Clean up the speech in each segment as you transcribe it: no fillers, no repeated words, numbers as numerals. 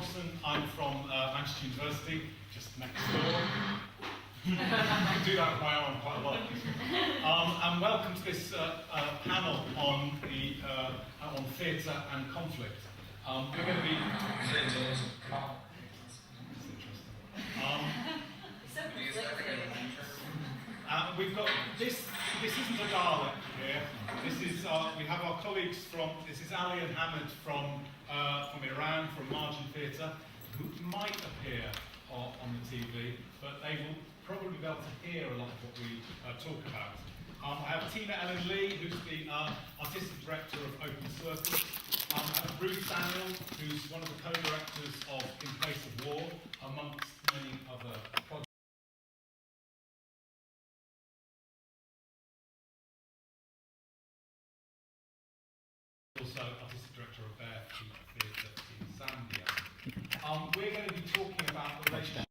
Thompson. I'm from Manchester University, just next door. I do that with my arm quite a lot. And welcome to this panel on theatre and conflict. We're going to be... we've got this isn't a Dalek here. This is we have our colleagues from. This is Ali and Hamid from Iran, from Margin Theatre, who might appear on the TV, but they will probably be able to hear a lot of what we talk about. I have Tina Ellen Lee, who's the artistic director of Opera Circus. I have Ruth Daniel, who's one of the co-directors of In Place of War, amongst many other projects. Also artistic director of Barefeet Theatre in Zambia. We're going to be talking about the relationship.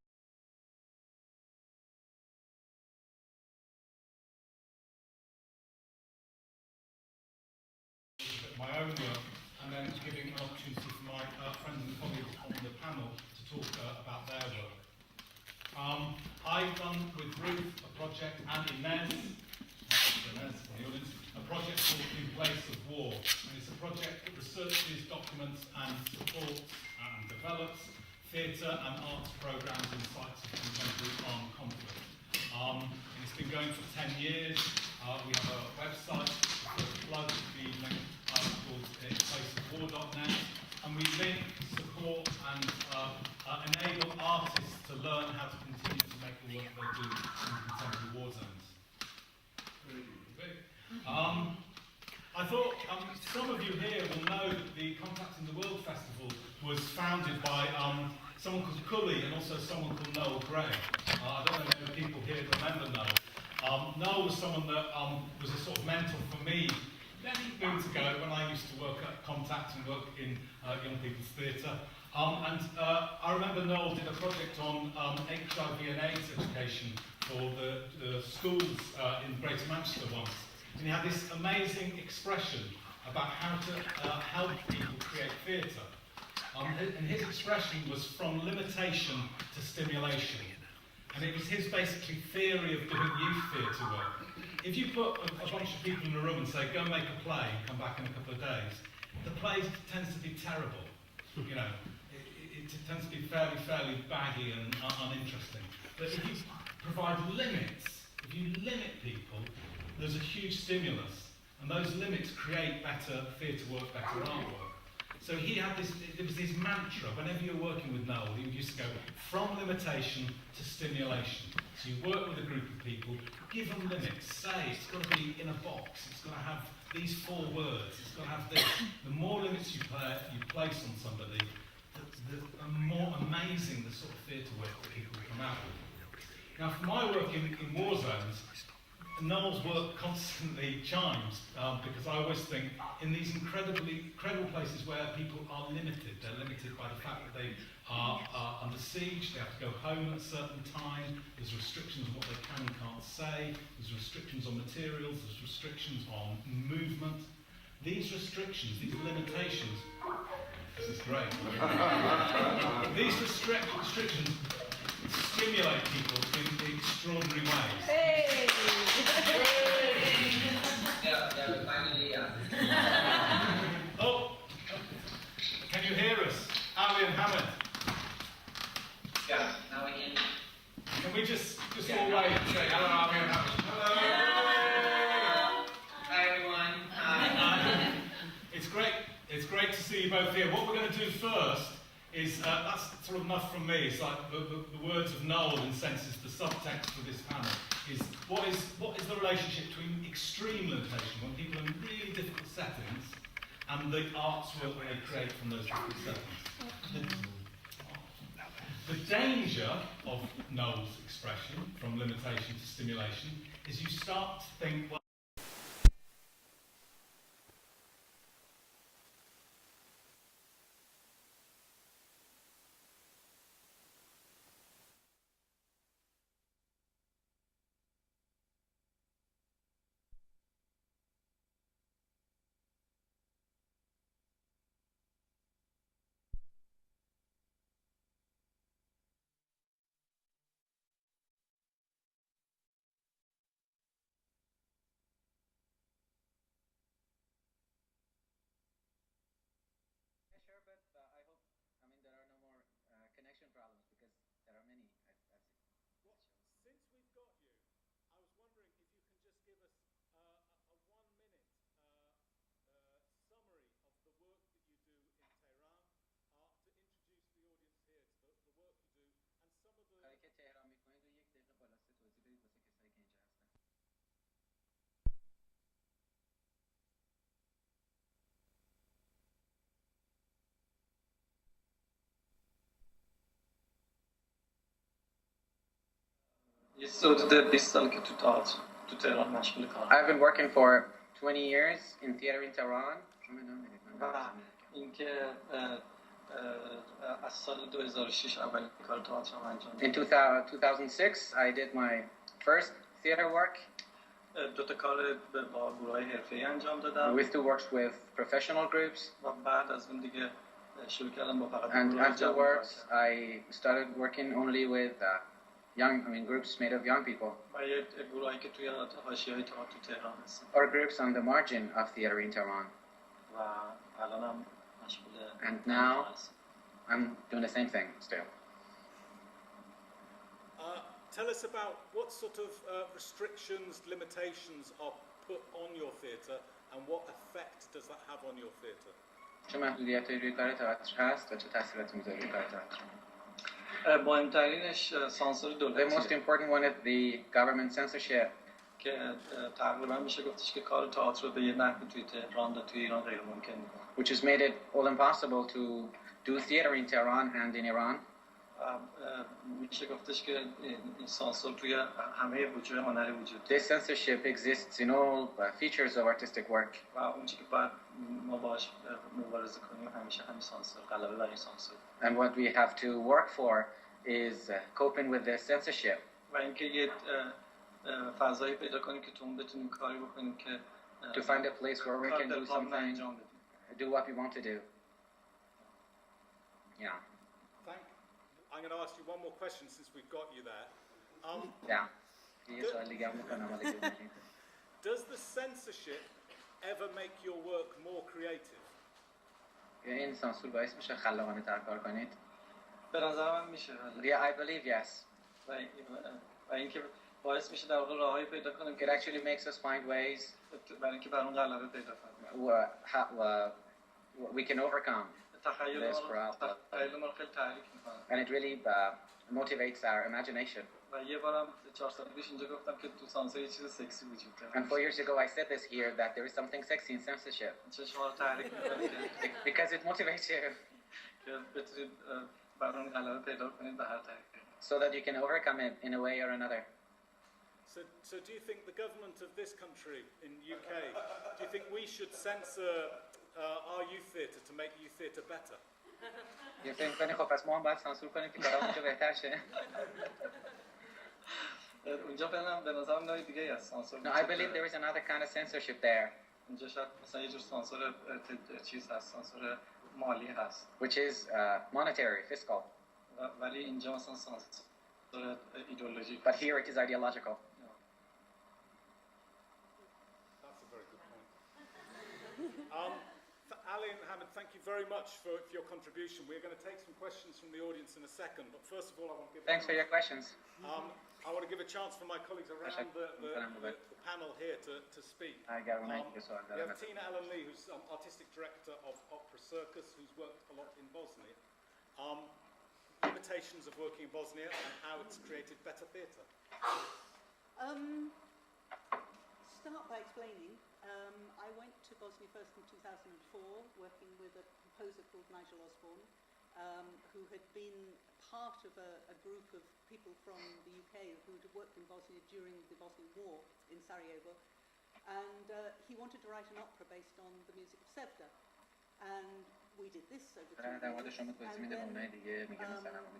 My own work, and then giving an opportunity for my friends and colleagues on the panel to talk about their work. I've done with Ruth a project, and Inez, a project called In Place of War. And it's a project that researches, documents and supports and develops theatre and arts programmes in sites of contemporary armed conflict. It's been going for 10 years. We have a website, plug the link called inplaceofwar.net, and we link, support and enable artists to learn how to continue to make the work they do in contemporary war zones. I thought some of you here will know that the Contacting the World Festival was founded by someone called Cully and also someone called Noel Gray. I don't know if people here remember Noel. Noel was someone that was a sort of mentor for me many moons ago when I used to work at Contact and work in young people's theatre. I remember Noel did a project on HIV and AIDS education for the schools in Greater Manchester once. And he had this amazing expression about how to help people create theatre. And his expression was from limitation to stimulation. And it was his basically theory of doing youth theatre work. If you put a bunch of people in a room and say, go make a play and come back in a couple of days, the play tends to be terrible. You know, it tends to be fairly baggy and uninteresting. But if you provide limits, if you limit people, there's a huge stimulus, and those limits create better theatre work, better artwork. So he had this, it was his mantra, whenever you're working with Noel, he used to go from limitation to stimulation. So you work with a group of people, give them limits, say it's got to be in a box, it's got to have these 4 words, it's got to have this. The more limits you place on somebody, the more amazing the sort of theatre work that people come out with. Now for my work in war zones, Noel's work constantly chimes because I always think in these incredible places where people are limited, they're limited by the fact that they are under siege, they have to go home at a certain time, there's restrictions on what they can and can't say, there's restrictions on materials, there's restrictions on movement. These restrictions, these limitations, this is great. These restrictions stimulate people in extraordinary ways. Hey! Oh, can you hear us, Ali and Hamid? Yeah, now we can. Can we just all wave and say hello, Ali and Hamid? Hello. Hi everyone. Hi. It's great to see you both here. What we're going to do first is, that's sort of enough from me, it's like the words of Noel in senses, the subtext for this panel, is what is the relationship between extreme limitation, when people are in really difficult settings, and the arts work that they create from those difficult settings. The danger of Noel's expression, from limitation to stimulation, is you start to think, well, there are many. Well, since we've got you, I was wondering if you can just give us a 1-minute summary of the work that you do in Tehran to introduce the audience here to the work you do and some of the... کاری که تهران میکنید و 1 دقیقه خلاصه توضیح بدید واسه کسایی که اینجا هستن. یه حدود 20 سال که تو تئاتر تو تهران مشغول کارم. I've been working for 20 years in theater in Tehran. اینکه از سال 2006 اولین کار تئاتر رو انجام In 2006, I did my first theater work. دو تا کار با گروه‌های حرفه‌ای انجام دادم. With 2 works with professional groups. و بعد از اون دیگه شروع کردم با فقط And گروه‌های جوان. afterwards, I started working only with groups made of young people. و یه گروهایی که توی حاشیه‌های تئاتر تو تهران هستن. Or groups on the margin of theater in Tehran. و الانم مشغول. And now, I'm doing the same thing still. Tell us about what sort of restrictions, limitations are put on your theatre and what effect does that have on your theatre? چه محدودیت‌هایی روی کار تئاتر هست و چه تاثیراتی میذاره روی کار تئاتر؟ مهمترینش سانسور The most دولتیه important one is the government censorship. که تقریبا میشه گفتش که کار تئاتر رو به یه نحوی توی تهران و توی ایران غیر ممکن میکنه. Which has made it all impossible to do theater in Tehran and in Iran. میشه گفتش که این سانسور توی همه وجوه هنری وجود This censorship exists in all features of artistic work. و اون چیزی که باید ما باهاش مبارزه کنیم همیشه همین سانسور غلبه بر این سانسور. And what we have to work for is coping with this censorship. و اینکه یه فضایی پیدا کنیم که تو اون بتونیم کاری بکنیم که To find a place where we can do something, do what we want to do. Yeah. I'm going to ask you one more question since we've got you there. Yeah. Does the censorship ever make your work more creative? این سانسور باعث میشه خلاقانه تر کار کنید؟ به نظر من میشه. Yeah, I believe yes. و اینکه باعث میشه در واقع راههایی پیدا کنیم It که actually makes us find ways برای اینکه بر اون غلبه پیدا کنیم. we can overcome تخیل this ما problem. رو خیلی تحریک میکنه. And it really motivates our imagination. و یه بارم 4 سال پیش اینجا گفتم که تو سانسور یه چیز سکسی وجود داره. And 4 years ago I said this here that there is something sexy in censorship. چشما رو تحریک میکنه Because it motivates you که بتونید بر اون غلبه پیدا کنید به هر طریقی. so that you can overcome it in a way or another. So do you think the government of this country in UK, do you think we should censor our youth theatre to make youth theatre better? یه فکر می‌کنی خب پس ما هم باید سانسور کنیم که کارا اونجا بهتر شه. اونجا به نظرم نوع دیگه از سانسور. No, I believe there is another kind of censorship there. اونجا شاید مثلا یه جور سانسور چیز هست، سانسور مالی هست. Which is monetary, fiscal. ولی اینجا مثلا سانسور ایدئولوژیک. But here it is ideological. That's a very good point. Ali and Mohammed, thank you very much for your contribution. We're going to take some questions from the audience in a second, but first of all I want to give Thanks for your questions. I want to give a chance for my colleagues around the panel here to speak. We have Tina Allen Lee, who's Artistic Director of Opera Circus, who's worked a lot in Bosnia. Limitations of working in Bosnia and how it's created better theatre. Start by explaining. I went to Bosnia first in 2004, working with a composer called Nigel Osborne, who had been part of a group of people from the UK who had worked in Bosnia during the Bosnian War in Sarajevo, and he wanted to write an opera based on the music of Sevda. And we did this over 2 years, and then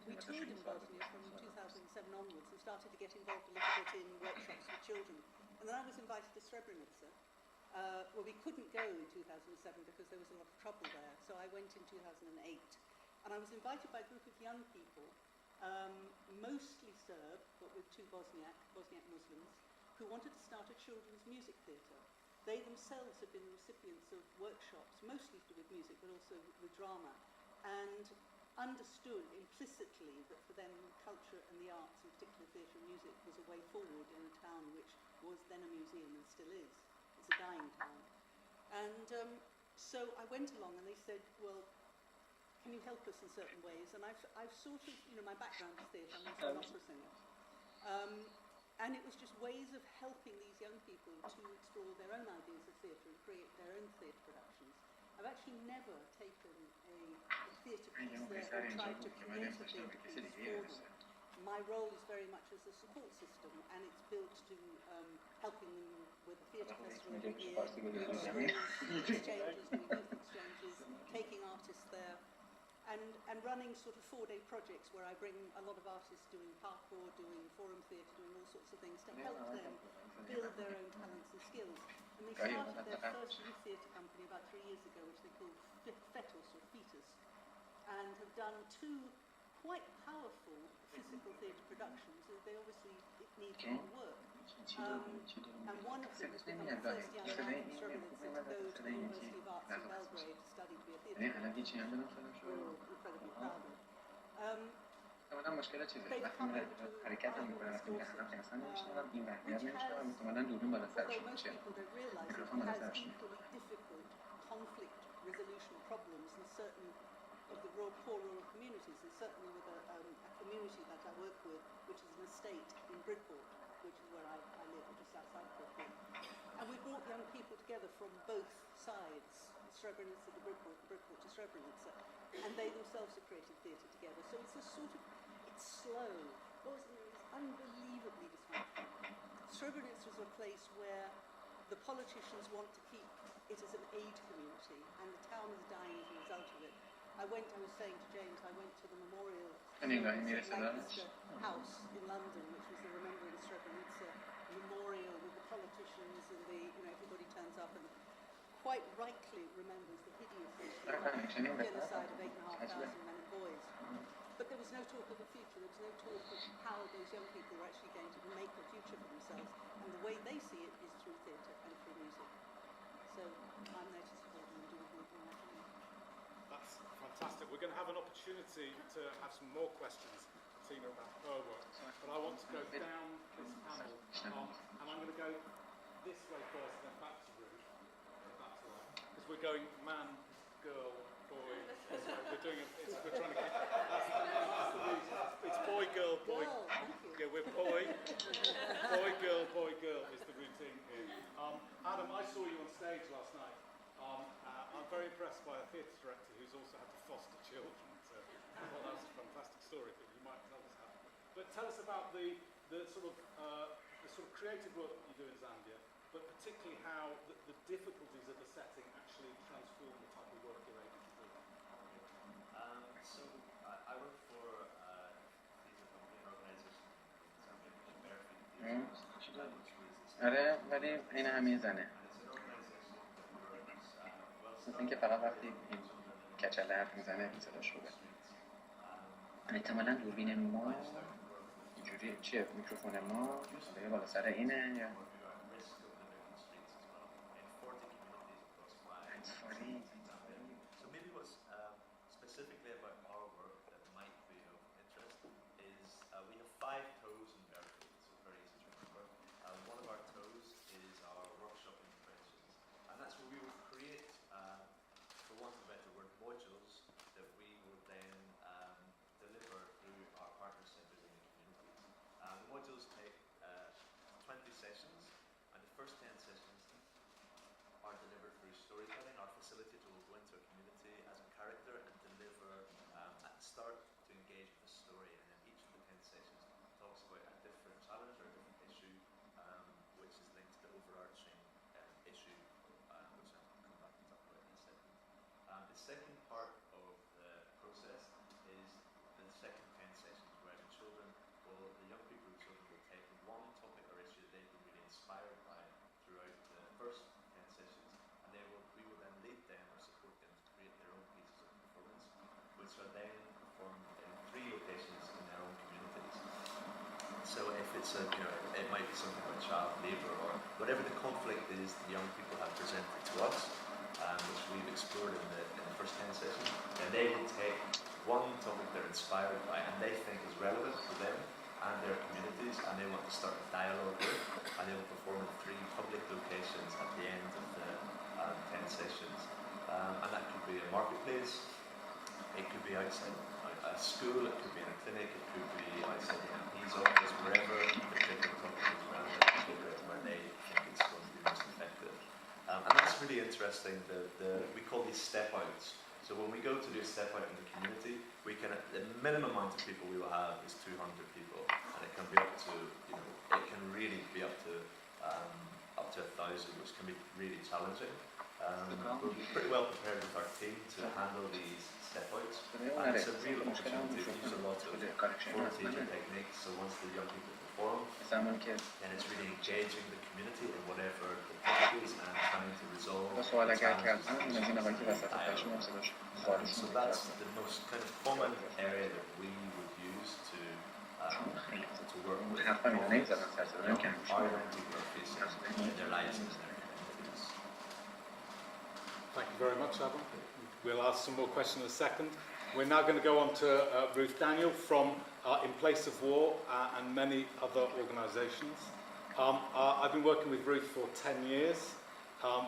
we toured in Bosnia from 2007 onwards and started to get involved a little bit in workshops with children. And then I was invited to Srebrenica, where we couldn't go in 2007 because there was a lot of trouble there. So I went in 2008. And I was invited by a group of young people, mostly Serb, but with 2 Bosniak Muslims, who wanted to start a children's music theatre. They themselves had been recipients of workshops, mostly to do with music, but also with drama, and understood implicitly but for them, culture and the arts, in particular theatre and music, was a way forward in a town which was then a museum and still is. It's a dying town. And so I went along and they said, well, can you help us in certain ways? And I've sort of, you know, my background is theatre, I'm also an opera singer. And it was just ways of helping these young people to explore their own ideas of theatre and create their own theatre productions. I've actually never taken a theatre piece there and tried to create a theatre piece for them. My role is very much as a support system, and it's built to helping them with the theatre festival every year, doing schools, exchanges, doing youth exchanges, taking artists there, and running sort of 4-day projects where I bring a lot of artists doing parkour, doing forum theatre, doing all sorts of things to help them build their own talents and skills. And they started their first youth theatre company about 3 years ago, which they called Fetus or Fetus, and have done 2 quite powerful physical theatre productions. They obviously need to work. And one of them has become the first young man from Srebrenica to go to the University of Arts in Belgrade to study to be a theatre director. We're incredibly proud of. احتمالا مشکل چیزه وقتی میره حرکت هم میکنه وقتی میره عقب مثلا نمیشنم این وقتی نمیشنم احتمالا دوربین بالا سرشون میشه میکروفون بالا سرشون conflict resolution problems in certain of the poor rural communities, and certainly with a community that I work with, which is an estate in Bridport, which is where I live, just outside Bridport. And we brought young people together from both sides, Srebrenica to Bridport, Bridport to Srebrenica, and they themselves have created theatre together. So it's a sort of, it's slow. Bosnia is unbelievably dysfunctional. Srebrenica is a place where the politicians want to keep it as an aid community, and the town is dying as a result of it. I was saying to James, I went to the memorial Lancaster House in London, which was the Remembering Srebrenica memorial with the politicians and everybody turns up and quite rightly remembers the hideous genocide of 8,500 men and boys. But there was no talk of the future, there was no talk of how those young people were actually going to make a future for themselves, and the way they see it is through theatre and through music. So I'm there to support them and do with them what I can. That's fantastic. We're going to have an opportunity to have some more questions, Tina, about her work. But I want to go down this panel, and I'm going to go this way first, then back to Ruth, if that's all right. Because we're going man, girl, boy. We're doing it. We're trying to get. It's boy, girl, boy. Yeah, we're boy, boy, girl is the routine here. Adam, I saw you on stage last night. I'm very impressed by a theatre director who's also had to foster children. So I thought that was a fantastic story that you might tell us about. But tell us about the sort of creative work that you do in Zambia, but particularly how the difficulties of the setting actually transform the type of work you're able to do. So I work for a theatre company, an organisation in Zambia called Barefeet Theatre, which آره ولی این هم میزنه and it's an organisation that works well مثل اینکه فقط وقتی این کچله حرف میزنه صداش خوبه احتمالا دوربین ما اینجوری چیه میکروفون ما به بالا سر اینه یا So maybe what's specifically about our work that might be of interest is we have 5 toes in Barefeet, so very easy to remember. One of our toes is our workshop interventions, and that's where we will create, for want of a better word, modules that we will then deliver through our partner centres in the community. The modules take 20 sessions, and the first 10 sessions are delivered through storytelling. Our facilitator will go into a community as a character and deliver at the start to engage with the story, and then each of the 10 sessions talks about a different challenge or a different issue which is linked to the overarching issue which I'll come back and talk about in a second. The second part of the process is the second 10 sessions where the young people and children will take one topic or issue they've been really inspired by throughout the first 10 sessions, and we will then lead them or support them to create their own pieces of performance, which are then performed in 3 locations in their own communities. So if it's it might be something about child labour or whatever the conflict is the young people have presented to us, which we've explored in the first 10 sessions, and they will take one topic they're inspired by and they think and their communities, and they want to start a dialogue with, and they will perform in 3 public locations at the end of the 10 sessions. And that could be a marketplace, it could be outside a school, it could be in a clinic, it could be outside the MP's office, wherever the particular topic is around it, where they think it's going to be most effective. And that's really interesting. We call these step outs. So when we go to do a step out in the community, we can, the minimum amount of people we will have is 200 people, and it can be up to, it can really be up to 1,000, which can be really challenging. We're pretty well prepared with our team to handle these step outs, and it's a real opportunity to use a lot of form teaching techniques. So once the young people perform, then it's really engaging the community in whatever the topic is and trying to resolve the challenges. So that's the most kind of common area that we would use to work with our young people are facing in their lives and their communities. Thank you very much, Adam. We'll ask some more questions in a second. We're now going to go on to Ruth Daniel from In Place of War and many other organisations. I've been working with Ruth for 10 years.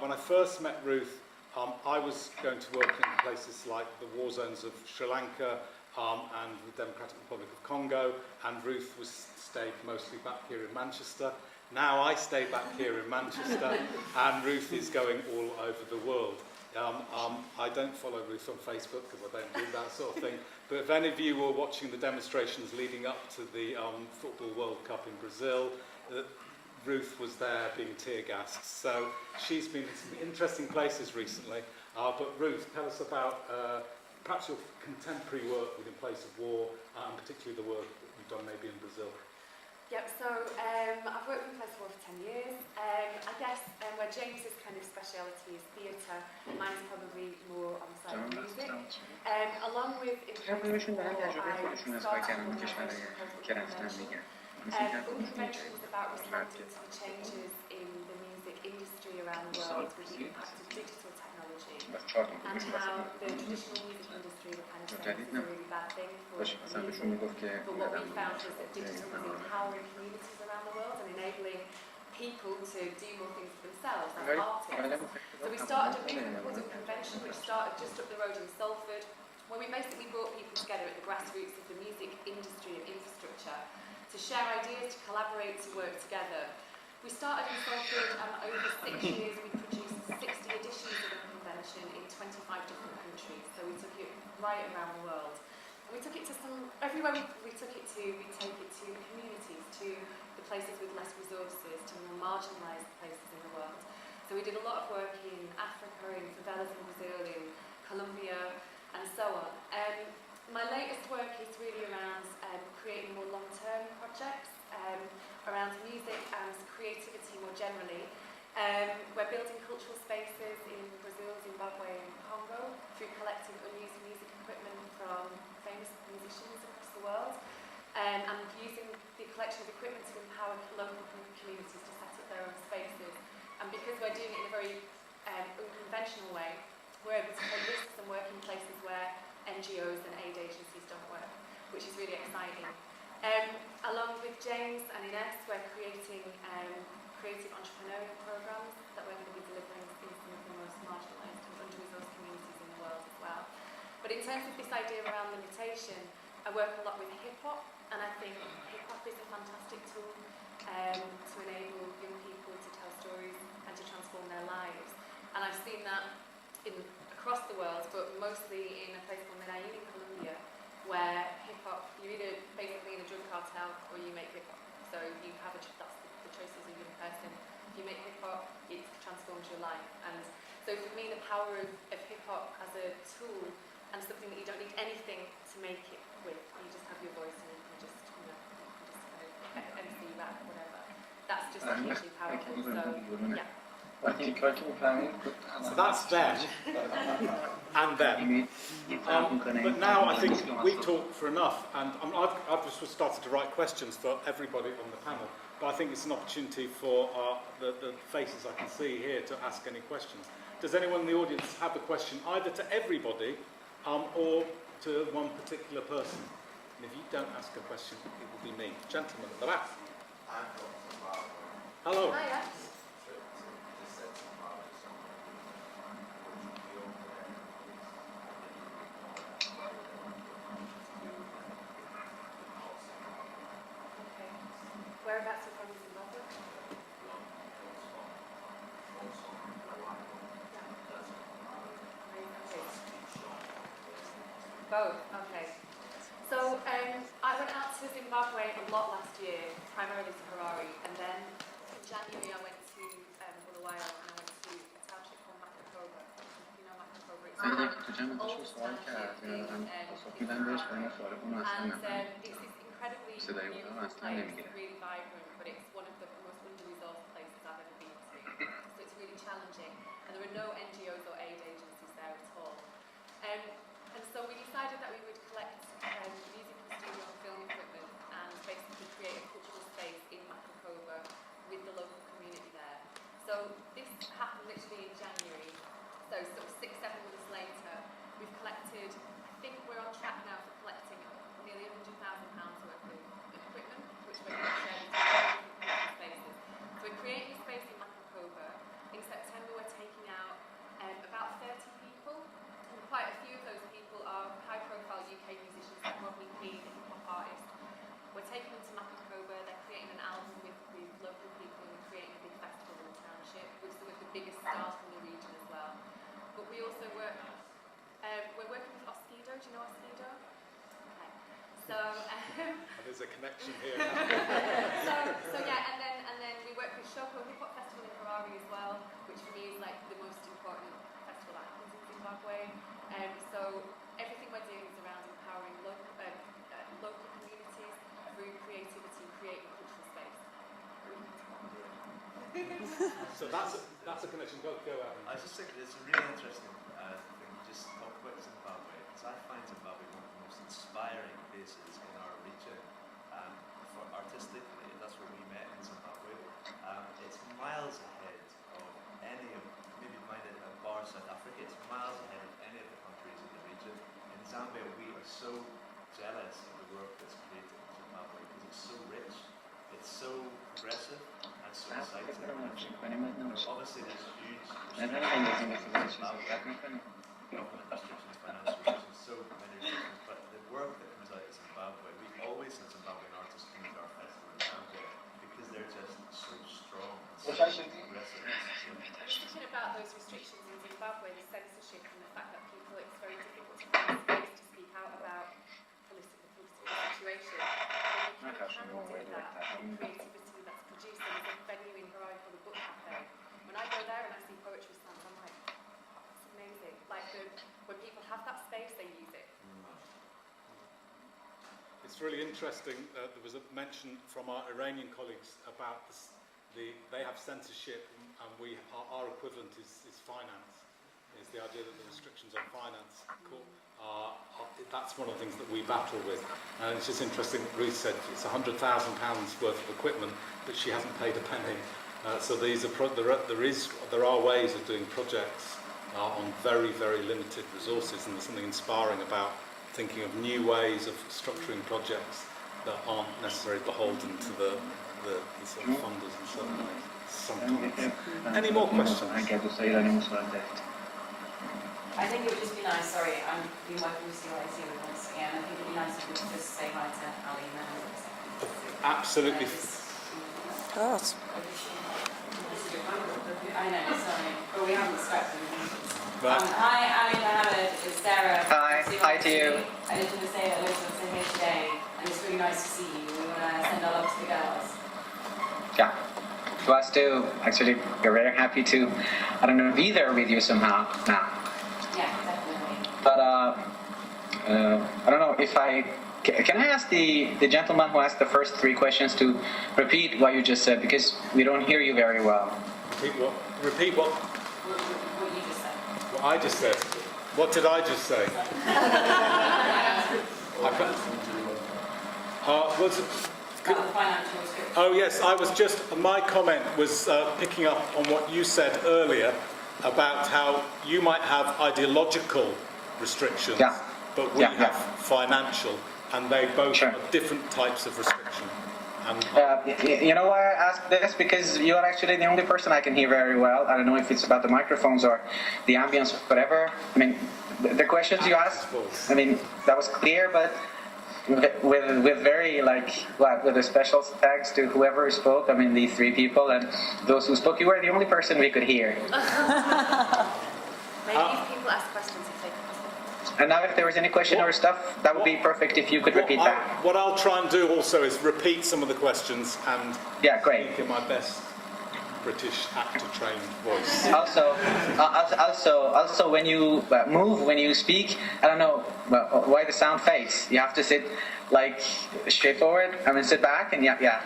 When I first met Ruth, I was going to work in places like the war zones of Sri Lanka and the Democratic Republic of Congo, and Ruth stayed mostly back here in Manchester. Now I stay back here in Manchester, and Ruth is going all over the world. I don't follow Ruth on Facebook because I don't do that sort of thing, but if any of you were watching the demonstrations leading up to the Football World Cup in Brazil, Ruth was there being tear gassed. So she's been in some interesting places recently. But Ruth, tell us about perhaps your contemporary work with In Place of War, and particularly the work that you've done maybe in Brazil. Yep, so I've worked with In Place of War for 10 years. I guess where James's kind of speciality is theatre, mine is probably more on the side of music. Along with In Place of War, I started an organisation Convention was about responding to the changes in the music industry around the world with the impact of digital technology and how the traditional music industry were kind of saying it's a really bad thing for music. But what we found was that digital was empowering communities around the world and enabling people to do more things for themselves as artists. So we started a really important convention which started just up the road in Salford, where we basically brought people together at the grassroots of the music industry and infrastructure to share ideas, to collaborate, to work together. We started in Salford and over 6 years we produced 60 editions of the convention in 25 different countries. So we took it right around the world. And we took it to everywhere we took it to, we take it to the communities, to the places with less resources, to more marginalised places in the world. So we did a lot of work in Africa, in favelas in Brazil, in Colombia, and so on. My latest work is really around creating more long-term projects around music and creativity more generally. We're building cultural spaces in Brazil, Zimbabwe and Congo through collecting unused music equipment from famous musicians across the world and using the collection of equipment to empower local communities to set up their own spaces. And because we're doing it in a very unconventional way, we're able to take risks and work in places where NGOs and aid agencies don't work, which is really exciting. Along with James and Ines, we're creating creative entrepreneurial programs that we're going to be delivering in some of the most marginalised and under-resourced communities in the world as well. But in terms of this idea around limitation, I work a lot with hip-hop, and I think hip-hop is a fantastic tool to enable young people to tell stories and to transform their lives. And I've seen that across the world, but mostly in a place called Medellin in Colombia, where hip-hop, you're either basically in a drug cartel or you make hip-hop. So you have that's the choices of your person. If you make hip-hop, it transforms your life. And so for me, the power of hip-hop as a tool and something that you don't need anything to make it with, you just have your voice and you can just kind of MC rap, whatever. That's just hugely powerful. So yeah. So that's them, and them. But now I think we've talked for enough, and I've just started to write questions for everybody on the panel, but I think it's an opportunity for the faces I can see here to ask any questions. Does anyone in the audience have a question, either to everybody or to one particular person? And if you don't ask a question, it will be me. Gentleman at the back. Hello. Hiya. Okay. Whereabouts are you from in Zimbabwe? Both, okay. So I went out to Zimbabwe a lot last year, primarily to Harare, and then in January I went to Bulawayo and I went to a township called Makakoba. You know Makakoba? It's an old township in Tehran. And it's this incredibly beautiful place, really vibrant, but it's one of the most under-resourced places I've ever been to. So it's really challenging. And there are no NGOs or aid agencies there at all. And so we decided that we would collect music and studio and film equipment and basically create a cultural space in Makakoba with the local community there. So this happened literally in January. So sort of 6-7 months later, we've collected, I think we're on track now for collecting nearly £100,000 worth of equipment, which we're going to share with different spaces. So we're creating a space in Makakoba. In September, we're taking out about 30 people. Quite a few of those people are high-profile UK musicians like Rodney King and hip-hop artists. We're taking them to Makakoba, they're creating an album with local people and we're creating a big festival in the township with some of the biggest stars from the region as well. But we also work, we're working with Oskido, do you know Oskido? Okay. So, There's a connection here. so yeah, and then we work with Shoko Hip-Hop Festival in Harare as well, which for me is like the most important festival that happens in Zimbabwe. So everything we're doing is around empowering local communities through creativity, creating cultural space. So that's a connection. Go out. I just think it's a really interesting thing you just talked about Zimbabwe, because I find Zimbabwe one of the most inspiring places in our region. For artistically, that's where we met in Zimbabwe. It's miles ahead of any of, maybe mind it, Bar South Africa, it's miles ahead of any of the countries in the region. In Zambia, we are so jealous of the work that's created in Zimbabwe because it's so rich, it's so progressive, and so exciting. Obviously, there's huge restrictions, financial reasons, so many restrictions, but the work that comes out of Zimbabwe, we always have Zimbabwean artists coming to our festival in Zambia because they're just so strong and so progressive. Thinking about those restrictions in Zimbabwe, the censorship and the fact that people, it's very difficult to find space to speak out about the political situation. And you can do that in creativity that's produced. There's a venue in Harare called the Book Cafe. When I go there and I see poetry slams, I'm like, it's amazing. Like when people have that space, they use it. It's really interesting. There was a mention from our Iranian colleagues about this. They have censorship, and our equivalent is finance. Is the idea that the restrictions on finance, that's one of the things that we battle with. And it's just interesting. Ruth said it's £100,000 worth of equipment, but she hasn't paid a penny. So these are there are ways of doing projects on very, very limited resources, and there's something inspiring about thinking of new ways of structuring projects that aren't necessarily beholden to the sort of funders in certain ways. Sometimes. Any more questions? I think it would just be nice, sorry, I'm been working with CIC once again, I think it would be nice if we could just say hi to Ali and Absolutely. I know, sorry, but we haven't scrapped anything. Right. Hi, Ali Mohammed, it's Sarah. Hi to you. I just want to say that Elizabeth's in here today, and it's really nice to see you. We want to send our love to the girls. Yeah, to us too. Actually, we're very happy to, I don't know, be there with you somehow now. Yeah, definitely. But I don't know if can I ask the gentleman who asked the first 3 questions to repeat what you just said, because we don't hear you very well. Repeat what? What you just said. What I just said. What did I just say? Oh yes, I was just, my comment was picking up on what you said earlier about how you might have ideological restrictions, but we have financial. and they both Sure. are different types of restriction. And You know why I ask this? Because you are actually the only person I can hear very well. I don't know if it's about the microphones or the ambience, whatever. I mean, the questions you asked, I mean, that was clear, but with very, with a special thanks to whoever spoke, I mean, these three people and those who spoke, you were the only person we could hear. Maybe if people ask questions, if they can. And now if there was any question or stuff, that would be perfect if you could repeat that. What I'll try and do also is repeat some of the questions and Yeah, great. speak in my best British actor-trained voice. Also, when you move, when you speak, I don't know why the sound fades. You have to sit straightforward. I mean, sit back and yeah.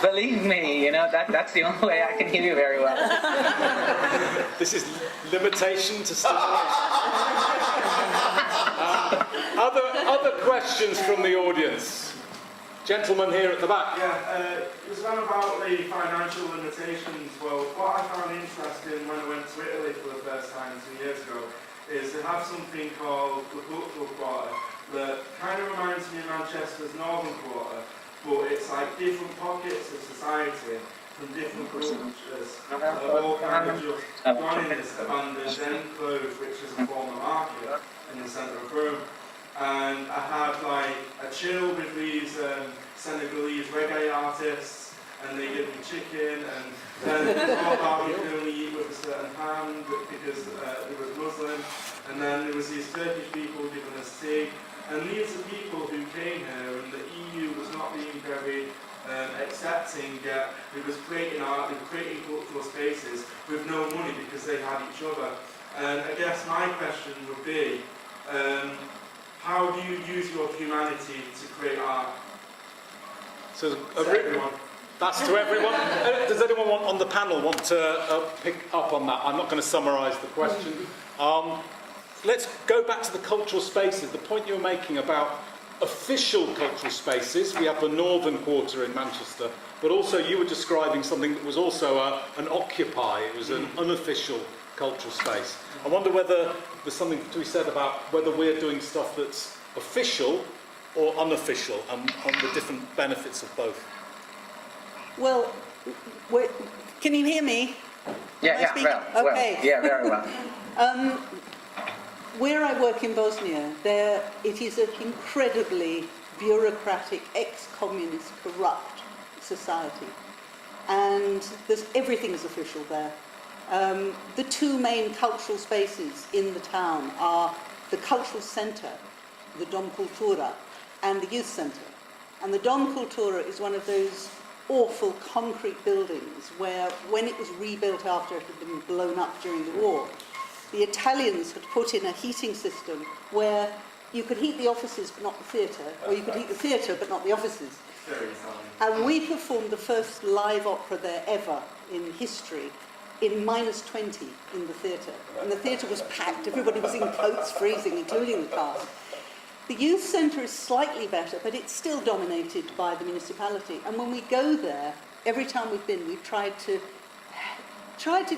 Believe me, that's the only way I can hear you very well. This is limitation to stimulation. Other questions from the audience? Gentleman here at the back. Yeah, it was one about the financial limitations. Well, what I found interesting when I went to Italy for the first time 2 years ago is they have something called the cultural quarter that kind of reminds me of Manchester's Northern Quarter, but it's like different pockets of society from different cultures that have all kind of just gone in this abandoned enclave, which is a former market in the centre of Rome. And I had a chill with these Senegalese reggae artists, and they give me chicken, and then it was all about you can only eat with a certain hand because it was Muslim, and then there was these Turkish people giving us tea, and these are people who came here, and the EU was not being very accepting, yet it was creating art and creating cultural spaces with no money because they had each other. And I guess my question would be, how do you use your humanity to create art? So that's to everyone. Does anyone on the panel want to pick up on that? I'm not going to summarise the question. Let's go back to the cultural spaces. The point you were making about official cultural spaces. We have the Northern Quarter in Manchester, but also you were describing something that was also an occupy. It was an unofficial cultural space. I wonder whether there's something to be said about whether we're doing stuff that's official or unofficial and the different benefits of both. Well, can you hear me? Yeah, well, okay. Yeah, very well. Where I work in Bosnia, it is an incredibly bureaucratic, ex-communist, corrupt society. And everything is official there. The two main cultural spaces in the town are the cultural centre, the Dom Cultura, and the youth centre. And the Dom Cultura is one of those awful concrete buildings where, when it was rebuilt after it had been blown up during the war, the Italians had put in a heating system where you could heat the offices but not the theatre, or you could heat the theatre but not the offices. And we performed the first live opera there ever in history in -20 in the theatre. And the theatre was packed, everybody was in coats, freezing, including the cast. The youth centre is slightly better, but it's still dominated by the municipality. And when we go there, every time we've been, we've tried to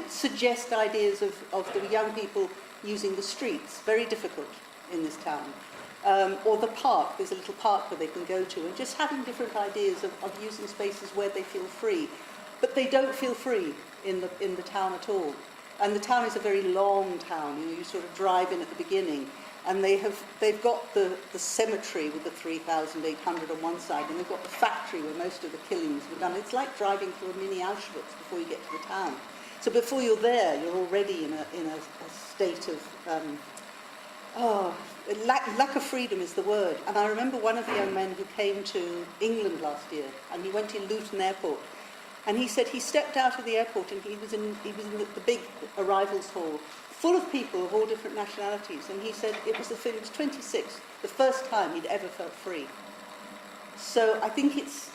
suggest ideas of the young people using the streets, very difficult in this town. Or the park, there's a little park where they can go to, and just having different ideas of using spaces where they feel free. But they don't feel free in the town at all. And the town is a very long town. You sort of drive in at the beginning, and they've got the cemetery with the 3,800 on one side, and they've got the factory where most of the killings were done. It's like driving through a mini Auschwitz before you get to the town. So before you're there, you're already in a state of lack of freedom is the word. And I remember one of the young men who came to England last year, and he went in Luton Airport, and he said he stepped out of the airport and he was in the big arrivals hall, full of people of all different nationalities, and he said it was 26, the first time he'd ever felt free. So I think it's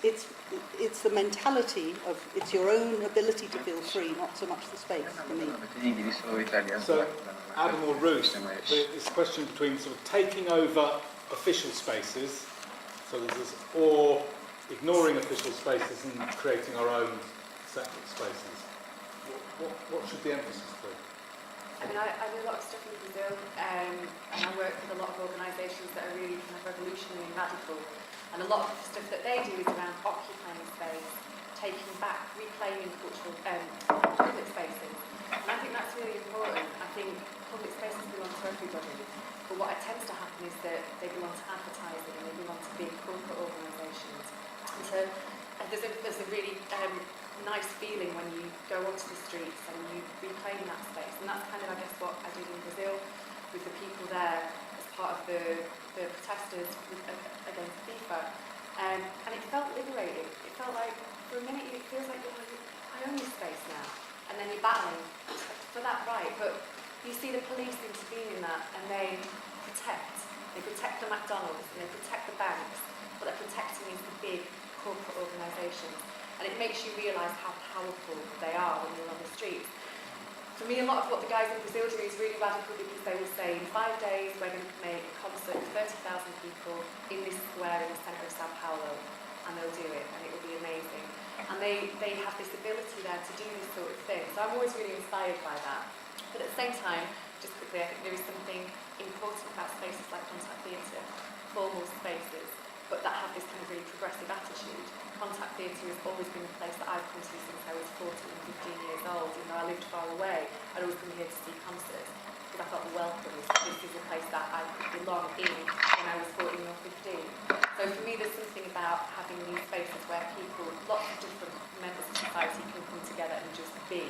the mentality of it's your own ability to feel free, not so much the space for me. So, Adam or Ruth, this question between sort of taking over official spaces, so there's this, or ignoring official spaces and creating our own separate spaces. What should the emphasis be? I mean, I do a lot of stuff in Brazil, and I work with a lot of organisations that are really kind of revolutionary and radical. And a lot of the stuff that they do is around occupying space, taking back, reclaiming cultural public spaces. And I think that's really important. I think public spaces belong to everybody. But what tends to happen is that they belong to advertising and they belong to big corporate organisations. And so there's a really nice feeling when you go onto the streets and you reclaim that space. And that's kind of, I guess, what I did in Brazil with the people there as part of the protesters against FIFA. And it felt liberating. It felt like, for a minute, it feels like I own this space now. And then you're battling for that right. But you see the police intervene in that, and they protect the McDonald's, and they protect the banks. What they're protecting is the big corporate organisations. And it makes you realise how powerful they are when you're on the streets. For me, a lot of what the guys in Brazil do is really radical, because they will say, in 5 days, we're going to make a concert with 30,000 people in this square in the centre of Sao Paulo, and they'll do it, and it will be amazing. And they have this ability there to do this sort of thing. So I'm always really inspired by that. But at the same time, just quickly, I think there is something important about spaces like Contact Theatre, formal spaces, but that have this kind of really progressive attitude. Contact Theatre has always been a place that I've come to since I was 14 and 15 years old. Even though I lived far away, I'd always come here to see concerts because I felt welcome. This is a place that I could belong in when I was 14 or 15. So for me, there's something about having these spaces where people, lots of different members of society can come together and just be.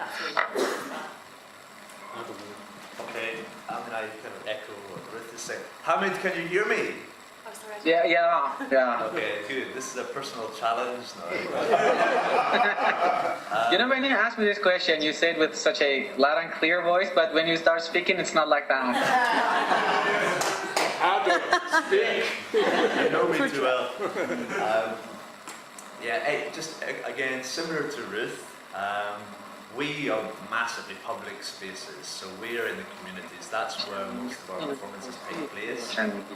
That's really important. Okay, I mean, I kind of echo what Ruth is saying. Hamid, can you hear me? I'm sorry. Yeah. Okay, good. This is a personal challenge now. You know, when you asked me this question, you said with such a loud and clear voice, but when you start speaking, it's not like that. How do I speak? You know me too well. Just again, similar to Ruth, we are massively public spaces, so we are in the communities. That's where most of our performances take place. Wherever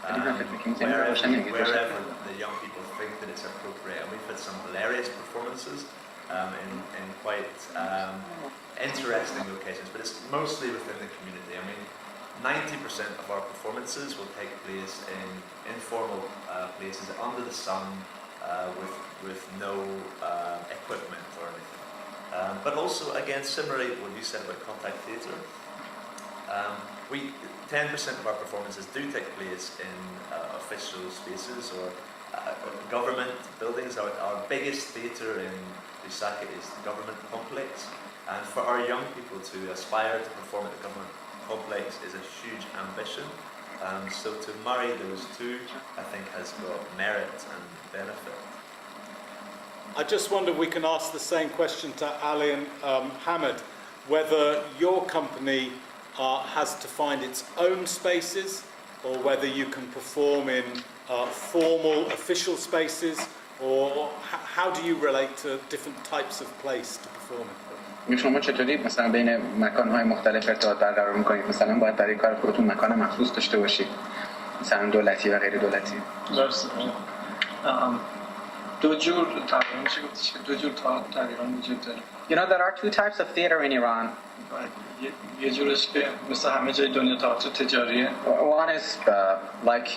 the young people think that it's appropriate, and we've had some hilarious performances in quite interesting locations, but it's mostly within the community. I mean, 90% of our performances will take place in informal places under the sun with no equipment or anything. But also, again, similarly what you said about Contact Theatre, 10% of our performances do take place in official spaces or government buildings. Our biggest theatre in Lusaka is the government complex, and for our young people to aspire to perform at the government complex is a huge ambition. So to marry those two, I think, has got merit and benefit. I just wonder if we can ask the same question to Ali and Hamid, whether your company has to find its own spaces, or whether you can perform in formal official spaces, or how do you relate to different types of place to perform in? شما چطوری مثلا بین مکان‌های مختلف ارتباط برقرار می‌کنید؟ مثلا باید برای کار خودتون مکان مخصوص داشته باشید، مثلا دولتی و غیر دولتی. دو جور تقریبا میشه گفتش که دو جور تقریبا وجود داره. You know, there are two types of theater in Iran. یه جورش که مثل همه جای دنیا تئاتر تجاریه. One is like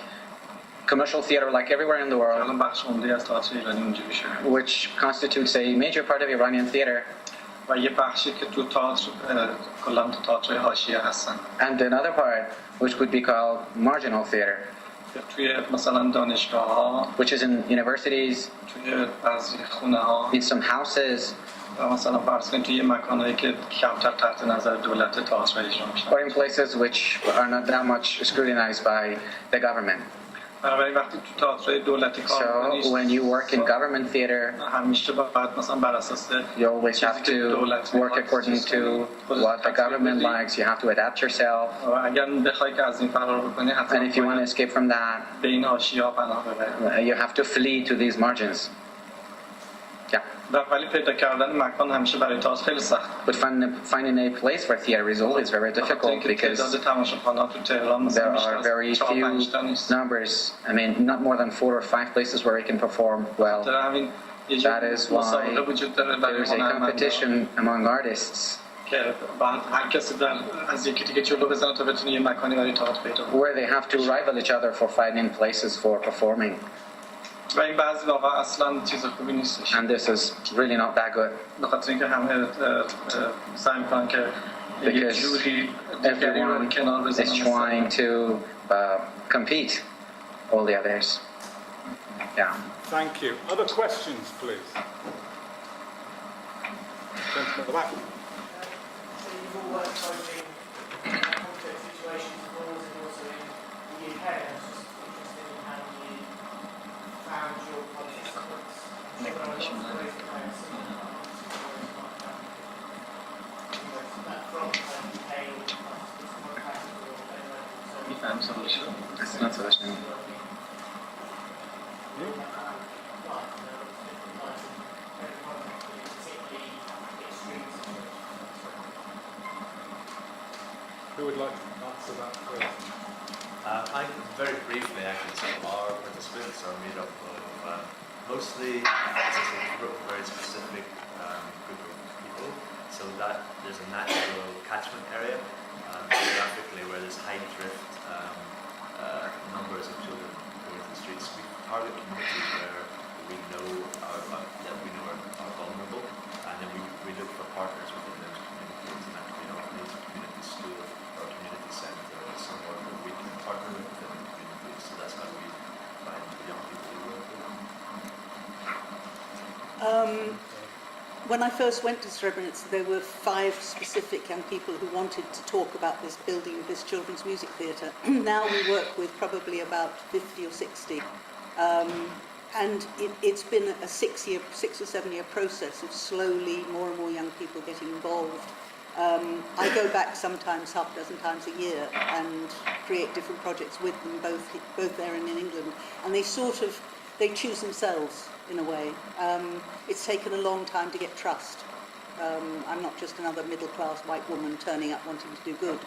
commercial theater, like everywhere in the world, الان بخش عمده از تئاتر ایرانی اونجوری شده. which constitutes a major part of Iranian theater. و یه بخشی که تو تئاتر کلاً تو تئاتر حاشیه هستن. And another part, which could be called marginal theater, توی مثلا دانشگاه‌ها, which is in universities, توی بعضی خونه‌ها, in some houses, و مثلا فرض کنید توی مکان‌هایی که کمتر تحت نظر دولت تئاتر اجرا میشن. or in places which are not that much scrutinized by the government. بنابراین وقتی تو تئاتر دولتی کار می‌کنی، So when you work in government theater, همیشه باید مثلا بر اساس you always have to work according to what the government likes. You have to adapt yourself. اگر بخوای که از این فرار بکنی حتما And if you want to escape from that, به این حاشیه‌ها پناه ببری. you have to flee to these margins. Yeah. ولی پیدا کردن مکان همیشه برای تئاتر خیلی سخت. But finding a place for theater is always very difficult because there are very few numbers. I mean, not more than 4 or 5 places where we can perform well. That is why there is a competition among artists که بعد هر کسی در از یکی دیگه جلو بزنه تا بتونه یه مکانی برای تئاتر پیدا کنه. Where they have to rival each other for finding places for performing. و این بعضی واقعا اصلا چیز خوبی نیستش. And this is really not that good. به خاطر اینکه همه سعی می‌کنن که یه جوری دیگری رو کنار Is بزنن. trying to compete all the others. Yeah. Thank you. Other questions, please? Gentleman at the back. So you've all worked both in conflict situations abroad and also in the UK. I was just interested in how you found your participants. That from the UK میفهم سوالشو؟ اصلا سوالش نمیدونم. Who would like to answer that first? Very briefly, actually, so our participants are made up of mostly, as I said, a very specific group of people, so that there's a natural catchment area geographically where there's high drift numbers of children going to the streets. We target communities where we know are vulnerable, and then we look for partners within those communities, and that could be an orphanage, a community school, or a community centre, or somewhere where we can partner with within the communities. So that's how we find the young people we work with. When I first went to Srebrenica, there were 5 specific young people who wanted to talk about this building, this children's music theatre. Now we work with probably about 50 or 60. And it's been a 6 or 7 year process of slowly more and more young people getting involved. I go back sometimes half a dozen times a year and create different projects with them, both there and in England. And they choose themselves in a way. It's taken a long time to get trust. I'm not just another middle-class white woman turning up wanting to do good.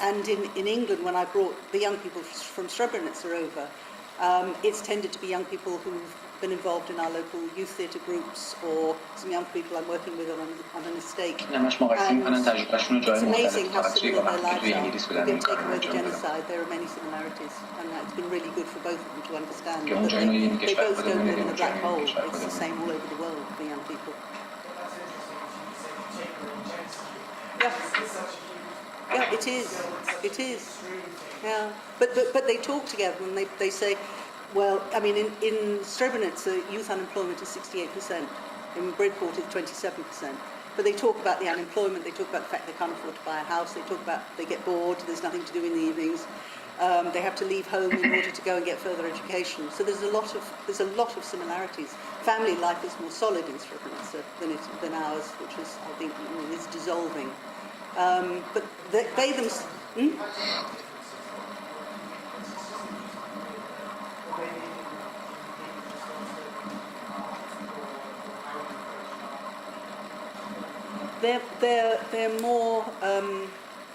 And in England, when I brought the young people from Srebrenica over, it's tended to be young people who've been involved in our local youth theatre groups, or some young people I'm working with on an estate. And it's amazing how similar their lives are. We've taken away the genocide, there are many similarities, and it's been really good for both of them to understand that they both don't live in a black hole. It's the same all over the world for young people. Yeah, it is. It is. Yeah, but they talk together and they say, well, I mean, in Srebrenica, youth unemployment is 68%. In Bridport, it's 27%. But they talk about the unemployment. They talk about the fact they can't afford to buy a house. They talk about they get bored. There's nothing to do in the evenings. They have to leave home in order to go and get further education. So there's a lot of similarities. Family life is more solid in Srebrenica than ours, which is, I think, is dissolving. But they themselves.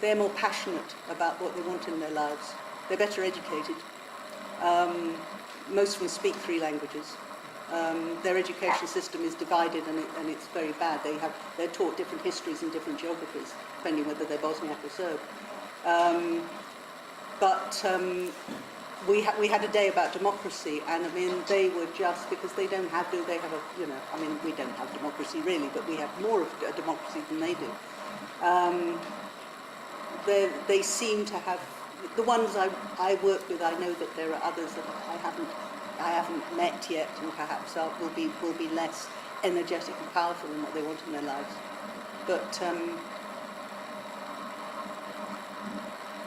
They're more passionate about what they want in their lives. They're better educated. Most of them speak 3 languages. Their education system is divided and it's very bad. They're taught different histories and different geographies, depending whether they're Bosniak or Serb. We had a day about democracy, and I mean they were just, because they don't have to. They have I mean we don't have democracy really, but we have more of a democracy than they do. They seem to have, the ones I work with. I know that there are others that I haven't met yet, and perhaps will be less energetic and powerful in what they want in their lives. But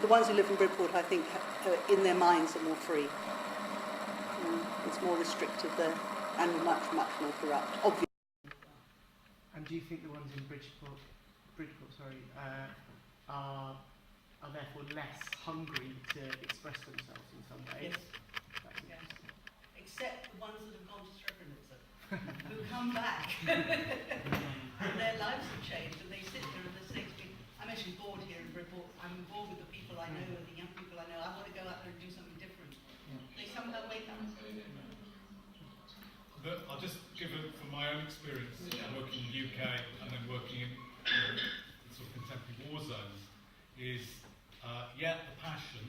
the ones who live in Bridport, I think, in their minds are more free. It's more restrictive there, and much more corrupt, obviously. And do you think the ones in Bridport, are therefore less hungry to express themselves in some way? Yes. Except the ones that have gone to Srebrenica, who come back, and their lives have changed, and they sit there and they say to me, I'm actually bored here in Bridport. I'm involved with the people I know and the young people I know. I want to go out there and do something different. They somehow wake up. I'll just give it from my own experience, working in the UK and then working in sort of contemporary war zones is, the passion,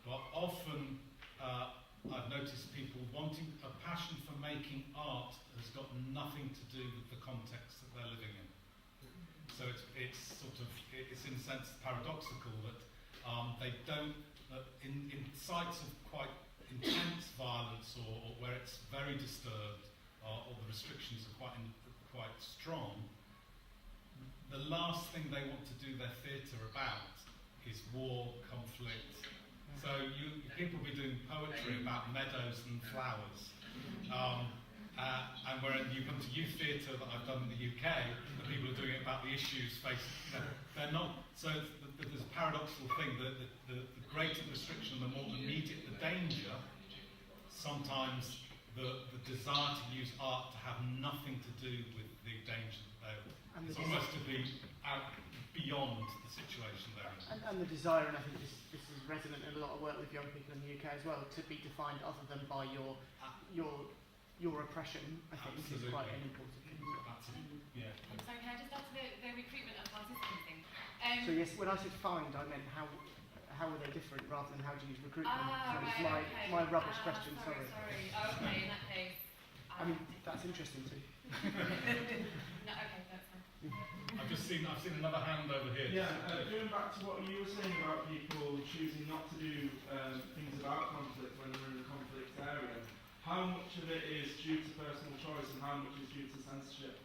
but often I've noticed people wanting a passion for making art has got nothing to do with the context that they're living in. So it's sort of, it's in a sense paradoxical that they don't, in sites of quite intense violence or where it's very disturbed or the restrictions are quite strong, the last thing they want to do their theatre about is war, conflict. So people will be doing poetry about meadows and flowers. And when you come to youth theatre that I've done in the UK, the people are doing it about the issues facing, they're not. So there's a paradoxical thing that the greater the restriction, the more immediate the danger, sometimes the desire to use art to have nothing to do with the danger that they're, it's almost to be out beyond the situation they're in. And the desire, and I think this is resonant in a lot of work with young people in the UK as well, to be defined other than by your oppression, I think is quite an important thing. Absolutely, yeah. Sorry, can I just add to the recruitment of participants thing? So yes, when I said find, I meant how are they different rather than how do you recruit them? So it's my rubbish question, sorry. Sorry. Oh, okay, in that case. I mean, that's interesting too. No, okay, that's fine. I've seen another hand over here. Yeah, going back to what you were saying about people choosing not to do things about conflict when they're in a conflict area, how much of it is due to personal choice and how much is due to censorship?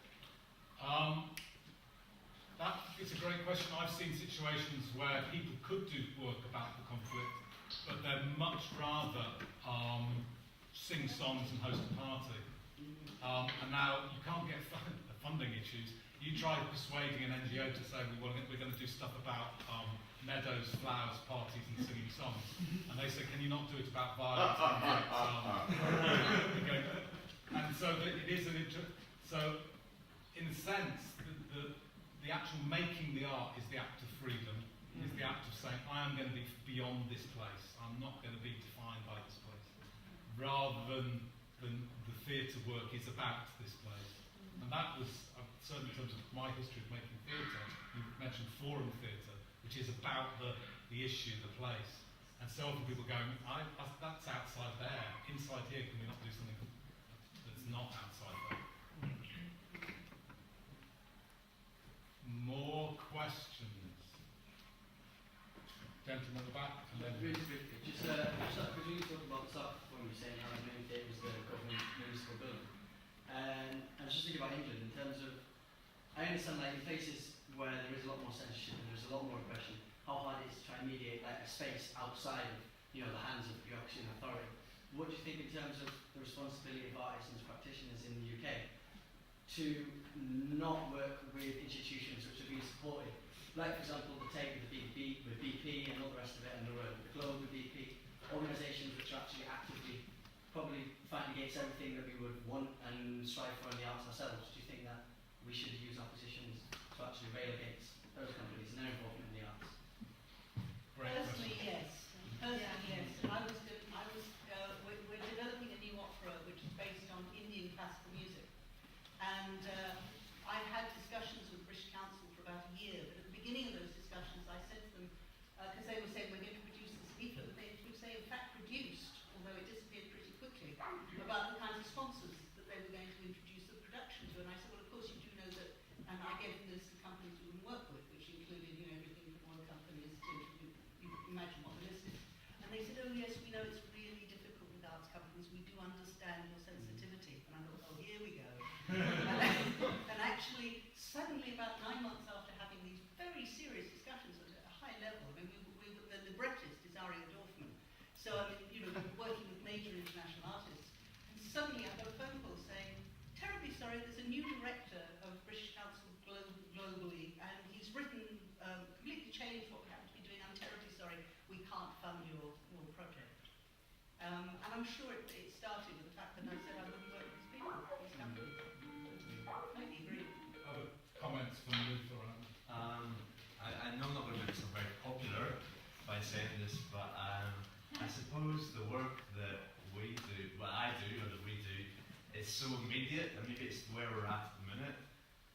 That is a great question. I've seen situations where people could do work about the conflict, but they'd much rather sing songs and host a party. And now you can't get funding issues. You try persuading an NGO to say we're going to do stuff about meadows, flowers, parties, and singing songs, and they say, can you not do it about violence? And so it is an so in a sense, the actual making the art is the act of freedom. Is the act of saying, I am going to be beyond this place. I'm not going to be defined by this place, rather than the theatre work is about this place. And that was, certainly in terms of my history of making theatre, you mentioned forum theatre, which is about the issue, the place. And so often people going, that's outside there. Inside here, can we not do something that's not outside there? More questions? Gentleman at the back, and then... Really quickly, could you talk about the start when you were saying how moved it was the government municipal building? And I was just thinking about England in terms of, I understand like in places where there is a lot more censorship and there's a lot more repression, how hard it is to try and mediate like a space outside of the hands of bureaucracy and authority. What do you think in terms of the responsibility of artists and practitioners in the UK to not work with institutions which are being supported? Like for example the Take with BP and all the rest of it, and the Globe with BP, organisations which are actually actively probably fighting against everything that we would want and strive for in the arts ourselves. Do you think that we should use our positions to actually rail against those companies and their involvement in the arts? Personally, yes. We're developing a new opera which is based on Indian classical music, and I've had discussions with British Council for about a year. But at the beginning of those discussions, I said to them, because they were saying we're going to produce this leaflet, they would say in fact produced, although it disappeared pretty quickly, about the kinds of sponsors that they were going to introduce the production to. And I said, well, of course you do know that, and I gave them the list of companies we would work with, which included everything from oil companies to, you imagine what the list is. And they said, oh yes, we know it's really difficult with arts companies, we do understand your sensitivity. And I thought, oh, here we go. And actually, suddenly about 9 months after having these very serious discussions at a high level, I mean, the librettist is Aria Dorfman, so I mean, working with major international artists, and suddenly I got a phone call saying, terribly sorry, there's a new director of British Council globally, and he's written, completely changed what we have to be doing, I'm terribly sorry, we can't fund your project. And I'm sure it started with the fact that I said I wouldn't work with these people, these companies. Completely agree. Other comments from Luther? I know I'm not going to make this very popular by saying this, but I suppose the work that we do, what I do, or that we do, is so immediate, and maybe it's where we're at the minute.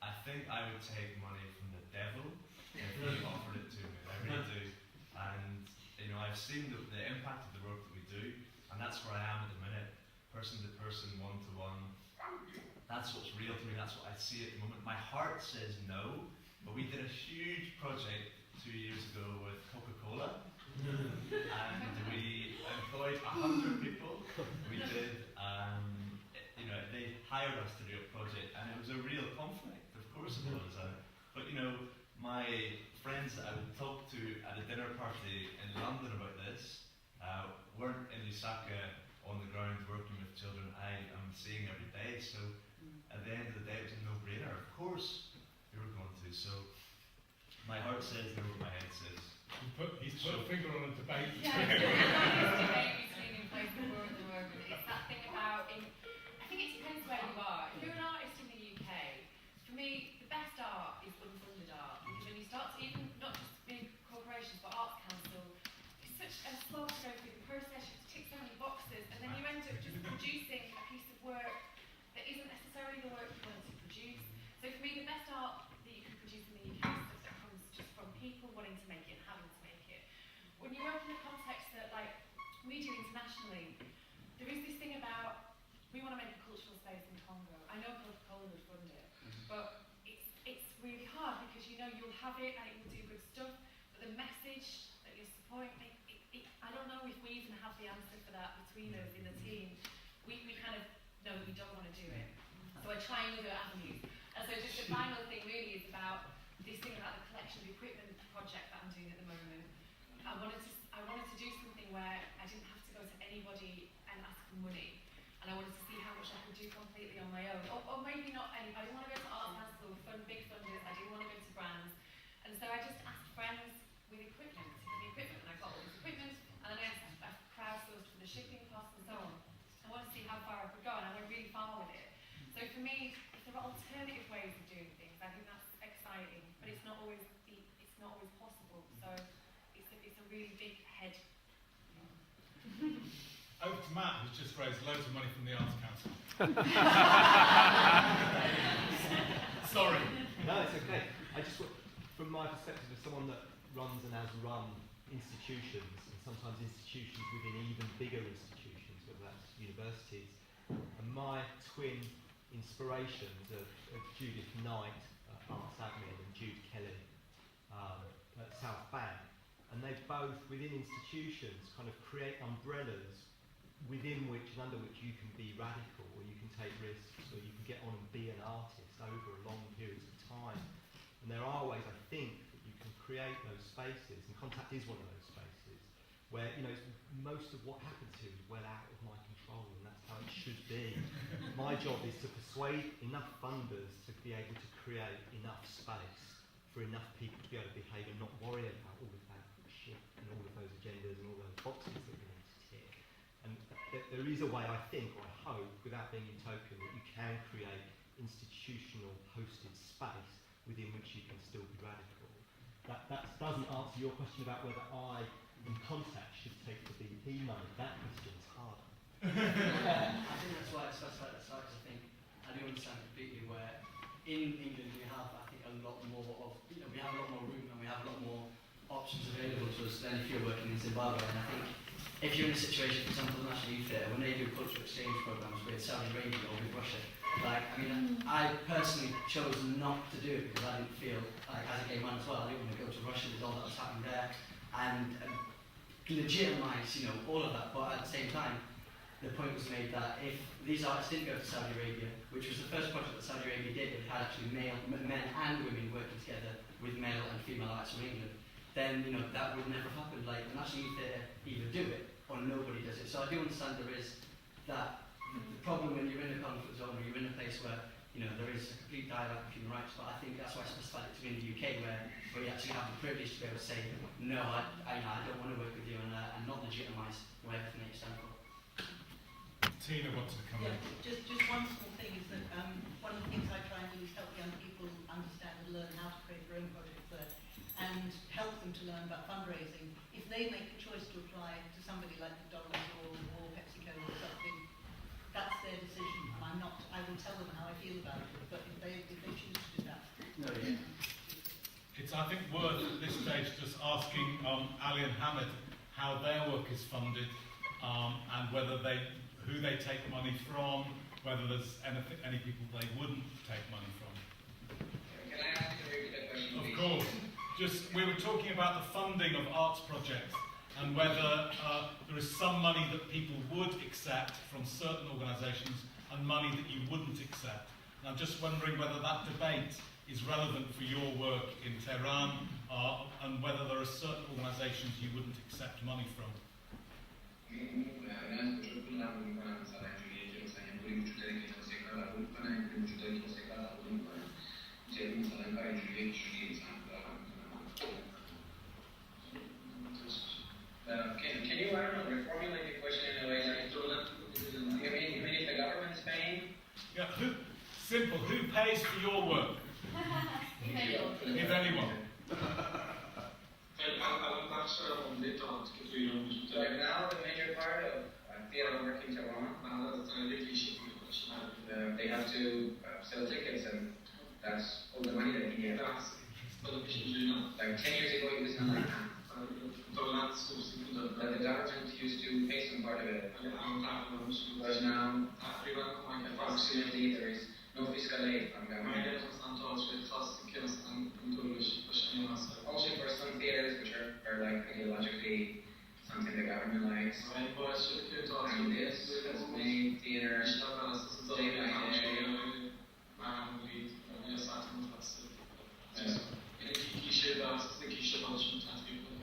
I think I would take money from the devil if he offered it to me. I really do. And I've seen the impact of the work that we do, and that's where I am at the minute, person to person, one to one. That's what's real to me. That's what I see at the moment. My heart says no, but we did a huge project 2 years ago with Coca-Cola, and we employed 100 people. We did, they hired us to do a project, and it was a real conflict. Of course it was. But my friends that I would talk to at a dinner party in London about this weren't in Lusaka on the ground working with children I am seeing every day. So at the end of the day, it was a no-brainer. Of course we were going to. So my heart says no, my head says. He's put a finger on a debate. Yeah, it's a debate between in place the war and the work. It's that thing about, I think it depends where you are. If you're an artist in the UK, for me, the best art is unfunded art. Because when you start to, even not just big corporations, but Arts Council, it's such a slog to go through the process, you have to tick so many boxes, and then you end up just producing a piece of work that isn't necessarily the work you want to produce. So for me, the best art that you can produce in the UK is stuff that comes just from people wanting to make it and having to make it. When you work in a context that, like we do internationally, there is this thing about, we want to make a cultural space in Congo. I know Coca-Cola would fund it, but it's really hard because you'll have it and it will do good stuff, but the message that you're supporting, I don't know if we even have the answer for that between us in the team. We kind of know that we don't want to do it. So I try other avenues. And so just the final thing really is about this thing about the collection of equipment project that I'm doing at the moment. I wanted to do something where I didn't have to go to anybody and ask for money. And I wanted to see how much I could do completely on my own. Or maybe not any. I didn't want to go to Arts Council or big funders. I didn't want to go to brands. And so I just asked friends with equipment to give me equipment. And I got all this equipment. And then I crowdsourced for the shipping costs and so on. I wanted to see how far I could go. And I went really far with it. So for me, if there are alternative ways of doing things, I think that's exciting. But it's not always possible. So it's a really big head. Over to Matt, who's just raised loads of money from the Arts Council. Sorry. No, it's okay. I just, from my perspective as someone that runs and has run institutions, and sometimes institutions within even bigger institutions, whether that's universities, and my twin inspirations of Judith Knight at Arts Admin and Jude Kelly at South Bank, and they both, within institutions, kind of create umbrellas within which and under which you can be radical, or you can take risks, or you can get on and be an artist over a long periods of time. And there are ways, I think, that you can create those spaces, and Contact is one of those spaces, where, most of what happens here is well out of my control, and that's how it should be. My job is to persuade enough funders to be able to create enough space for enough people to be able to behave and not worry about all of that shit and all of those agendas and all those boxes that we need to tick. And there is a way, I think, or I hope, without being utopian, that you can create institutional hosted space within which you can still be radical. That doesn't answer your question about whether I, in Contact, should take the BP money. That question's harder. I think that's why I specified at the start, because I think I do understand completely where in England we have, I think, a lot more of, we have a lot more room and we have a lot more options available to us than if you're working in Zimbabwe. And I think if you're in a situation, for example, the National Youth Theatre, when they do cultural exchange programs with Saudi Arabia or with Russia, I personally chose not to do it because I didn't feel, as a gay man as well, I didn't want to go to Russia with all that was happening there and legitimise, all of that. But at the same time, the point was made that if these artists didn't go to Saudi Arabia, which was the first project that Saudi Arabia did, it had actually men and women working together with male and female artists from England, then that would never happen. Like the National Youth Theatre either do it or nobody does it. So I do understand there is that the problem when you're in a conflict zone or you're in a place where there is a complete dialogue of human rights. But I think that's why I specified it to be in the UK, where you actually have the privilege to be able to say, no, I don't want to work with you and not legitimise everything that you stand for. Tina wanted to come in. Just one small thing is that one of the things I try and do is help young people understand and learn how to create their own projects there and help them to learn about fundraising. If they make a choice to apply to somebody like McDonald's or PepsiCo or something, that's their decision. And I will tell them how I feel about it, but if they choose to do that, it's, I think, worth at this stage just asking Ali and Hamid how their work is funded, and whether who they take money from, whether there's any people they wouldn't take money from. Can I ask you to repeat that question, please? Of course. Just, we were talking about the funding of arts projects and whether there is some money that people would accept from certain organisations and money that you wouldn't accept. And I'm just wondering whether that debate is relevant for your work in Tehran, and whether there are certain organisations you wouldn't accept money from. Can you, I don't know, reformulate the question in a way that you mean if the government is paying? Yeah, simple, who pays for your work? If anyone. So now the major part of theatre work in Tehran, they have to sell tickets, and that's all the money that you get. Like 10 years ago it was not like that. But the government used to pay some part of it. But now, approximately, there is no fiscal aid from government. Also for some theaters which are like ideologically something the government likes. And this has made theater day by day.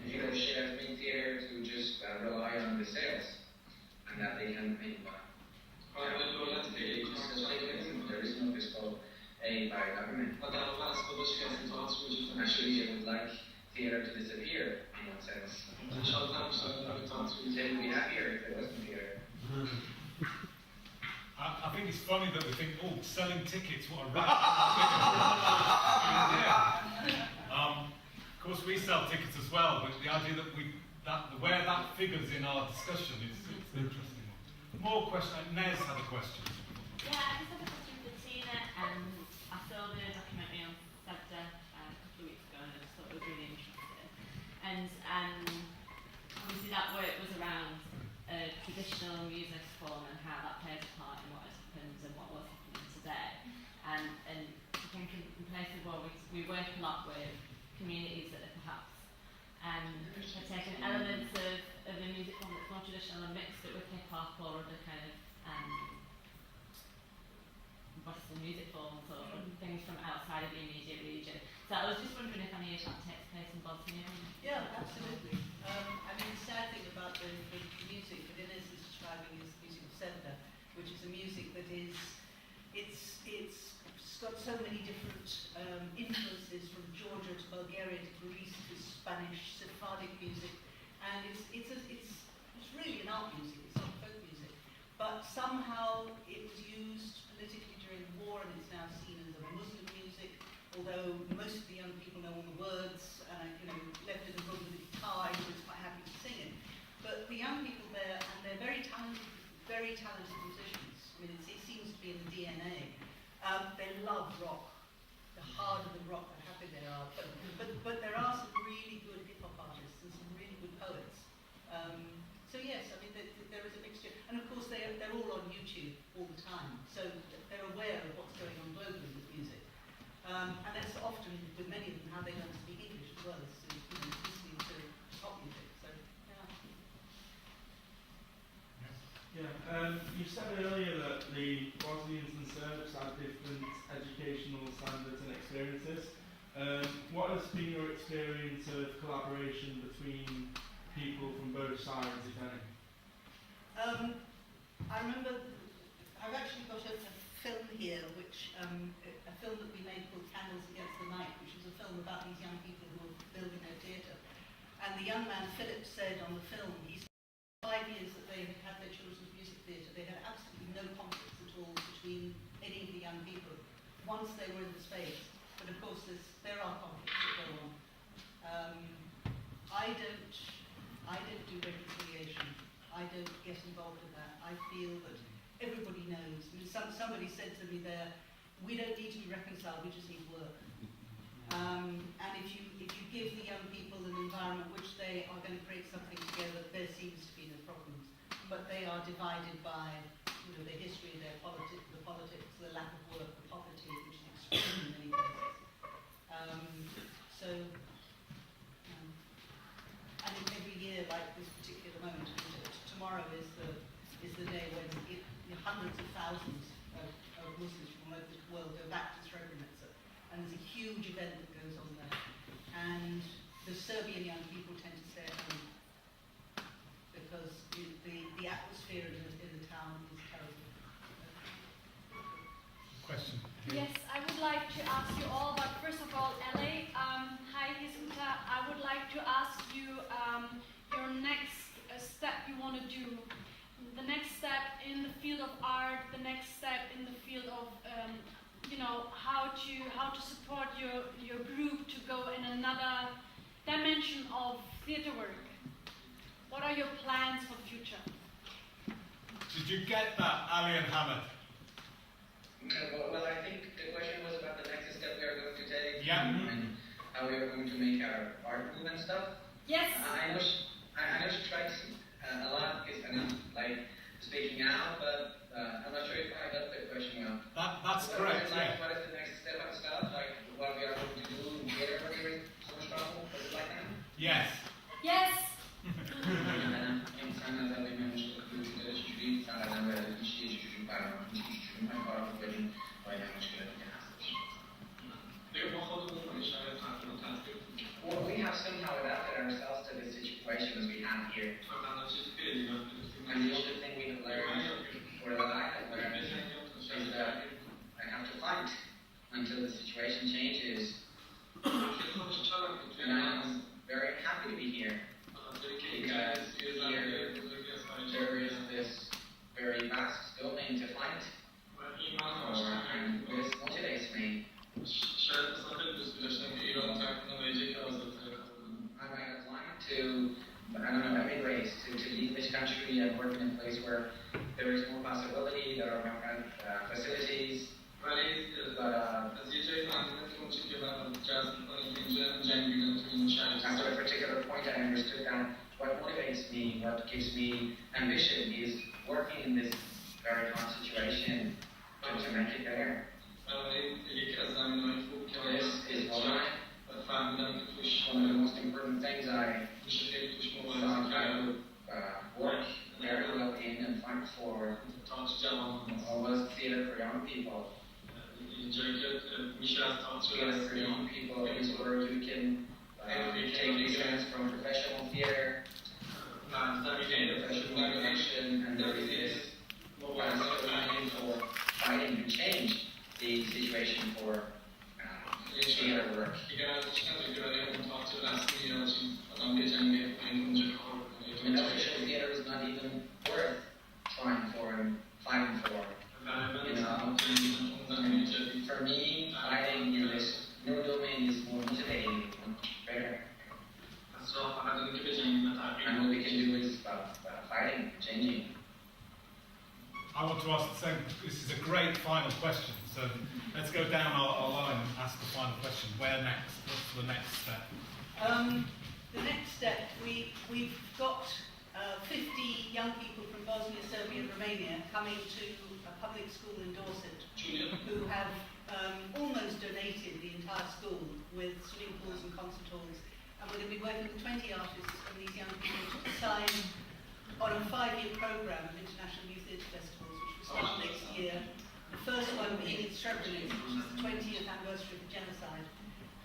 Leadership has made theater to just rely on the sales, and that they can make money. There is no fiscal aid by government. Actually, they would like theater to disappear in one sense. They would be happier if there wasn't theater. I think it's funny that we think, oh, selling tickets, what a Of course, we sell tickets as well, but the idea that where that figures in our discussion is an interesting one. More questions. Nez had a question. Yeah, I just have a question for Tina. I saw the documentary on Zambia a couple of weeks ago, and I just thought it was really interesting. And obviously that work was around traditional music form and how that plays a part in what has happened and what was happening today. And I think in places where we work a lot with communities that are perhaps have taken elements of a music form that's more traditional and mixed it with hip-hop or other kind of Western music forms or things from outside of the immediate region. So I was just wondering if any of that takes place in Bosnia. Yeah, absolutely. I mean, the sad thing about the music that Ines is describing is the music of Zambia, which is a music that is, it's got so many different influences from Georgia to Bulgaria to Greece to Spanish, Sephardic music, and it's really an art music, it's not folk music. But somehow it was used politically during the war, and it's now seen as a Muslim music, although most of the young people know all the words, and left in the room with a guitar, who was quite happy to sing it. But the young people there, and they're very talented musicians. I mean, it seems to be in the DNA. They love rock. The harder the rock, the happier they are. But there are some really good hip-hop artists and some really good poets. So yes, I mean, there is a mixture. And of course, they're all on YouTube all the time. So they're aware of what's going on globally with music. And that's often, with many of them, how they learn to speak English as well as listening to pop music. So, Yeah, you said earlier that the Bosnians and Serbs have different educational standards and experiences. What has been your experience of collaboration between people from both sides, if any? I remember, I've actually got a film here, which a film that we made called Candles Against the Night, which is a film about these young people who are building their theatre. And the young man, Philip, said on the film, he said 5 years that they had had their children's music theatre, they had absolutely no conflicts at all between any of the young people once they were in the space. But of course, there are conflicts that go on. I don't do reconciliation. I don't get involved in that. I feel that everybody knows. I mean, somebody said to me there, we don't need to be reconciled, we just need work. And if you give the young people an environment which they are going to create something together, there seems to be no problems. But they are divided by, you know, their history, their politics, the lack of work, the poverty, which is extreme in many places. I think every year, like this particular moment, tomorrow is the day when hundreds of thousands of Muslims from all over the world go back to Srebrenica, and there's a huge event that goes on there. And the Serbian young people tend to stay at home because the atmosphere in the town is terrible. Question? Yes, I would like to ask you all, but first of all, LA, hi, this is Uta. I would like to ask you your next step you want to do. The next step in the field of art, the next step in the field of, you know, how to support your group to go in another dimension of theatre work. What are your plans for the future? Did you get that, Ali and Hamid? Well, I think the question was about the next step we are going to take, yeah. And how we are going to make our art move and stuff. Yes. I know she tries a lot because I'm like speaking out, but I'm not sure if I got the question well. That's correct. Like, what is the next step and stuff? Like what we are going to do in theater during summer travel? Was it like that? Yes. Yes. İnsanlar da benim kültürleri çocukluğu sağlanan ve işi çocuk var, işi çocuk var, böyle bayağı müşküler Well, we have somehow adapted ourselves to the situation as we have here. And the only thing we have learned, or that I have learned, is that I have to fight until the situation changes. And I'm very happy to be here. Because here there is this very vast domain to fight for, and this motivates me. I might like to, but I don't know, I've been raised to leave this country and work in a place where there is more possibility, there are more facilities. But after a particular point, I understood that what motivates me, what gives me ambition is working in this very hard situation to make it there. This is why one of the most important things I thought I would work very well in and fight for was theatre for young people. Theatre for young people is where you can take lessons from professional theatre, professional animation, and there is this need for fighting to change the situation for theatre work. Official theatre is not even worth trying for and fighting for. You know, for me, fighting in this new domain is more motivating and better. And what we can do is about fighting, changing. I want to ask the same. This is a great final question. So let's go down our line and ask the final question. Where next? What's the next step? The next step, we've got 50 young people from Bosnia, Serbia and Romania coming to a public school in Dorset who have almost donated the entire school with swimming pools and concert halls. And we're going to be working with 20 artists and these young people to sign on a 5-year programme of international youth theatre festivals, which will start next year. The first one being in Srebrenica, which is the 20th anniversary of the genocide.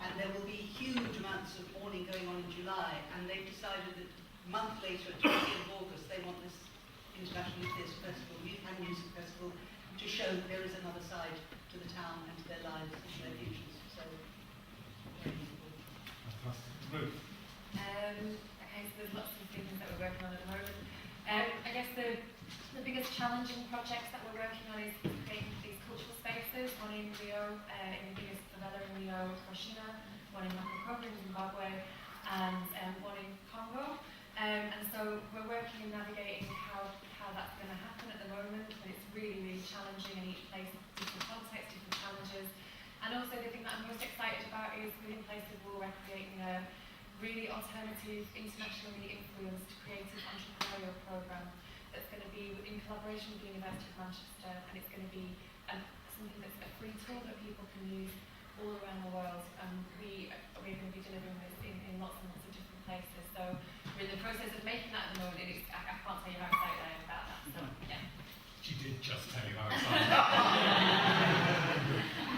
And there will be huge amounts of mourning going on in July, and they've decided that a month later, at 20th of August, they want this International Youth Theatre Festival, and Music Festival, to show that there is another side to the town and to their lives and to their futures. So, very important. Ruth. Okay, so there's lots of things that we're working on at the moment. I guess the biggest challenging projects that we're working on is creating these cultural spaces, one in Rio, in the biggest favela in Rio, Roshina, one in Makokova in Zimbabwe, and one in Congo. And so we're working and navigating how that's going to happen at the moment, and it's really, really challenging, and each place different contexts, different challenges. And also the thing that I'm most excited about is within Place of War, we're creating a really alternative, internationally influenced creative entrepreneurial programme that's going to be in collaboration with the University of Manchester, and it's going to be something that's a free tool that people can use all around the world. We're going to be delivering this in lots and lots of different places. So we're in the process of making that at the moment, and I can't tell you how excited I am about that. So yeah. She did just tell you how excited.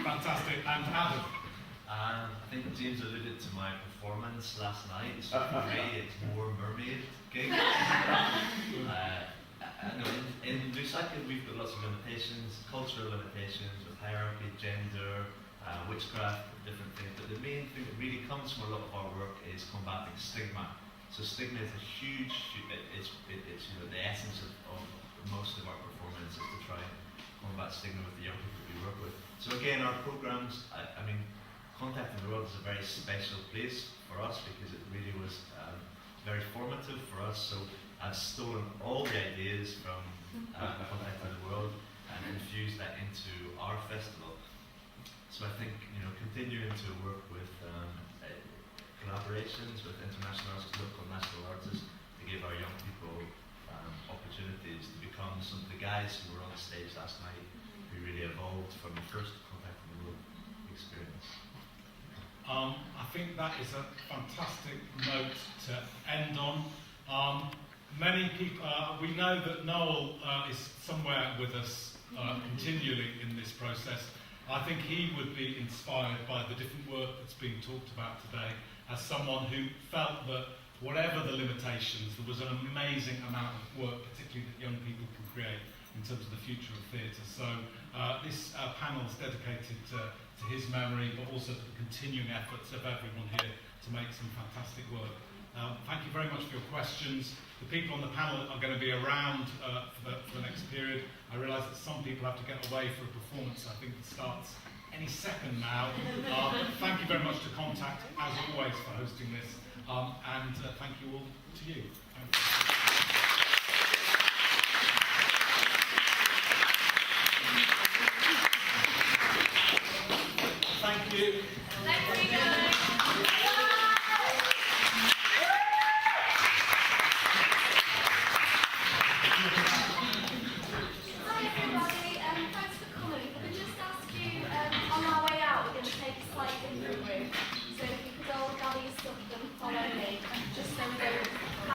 Fantastic. And Adam? I think James alluded to my performance last night. So for me, it's more mermaid gig. In Lusaka, we've got lots of limitations, cultural limitations with hierarchy, gender, witchcraft, different things. But the main thing that really comes from a lot of our work is combating stigma. So stigma is a huge, it's the essence of most of our performance is to try and combat stigma with the young people we work with. So again, our programs, I mean, Contacting the World is a very special place for us because it really was very formative for us. So I've stolen all the ideas from Contacting the World and infused that into our festival. So I think, continuing to work with collaborations with international artists, local and national artists, to give our young people opportunities to become some of the guys who were on stage last night, who really evolved from the first Contacting the World experience. I think that is a fantastic note to end on. Many people, we know that Noel is somewhere with us continually in this process. I think he would be inspired by the different work that's being talked about today as someone who felt that whatever the limitations, there was an amazing amount of work, particularly that young people can create in terms of the future of theatre. So this panel is dedicated to his memory, but also to the continuing efforts of everyone here to make some fantastic work. Thank you very much for your questions. The people on the panel are going to be around for the next period. I realise that some people have to get away for a performance, I think it starts any second now. Thank you very much to Contact, as always, for hosting this. And thank you all to you. Thank you. Thank you. Thank you.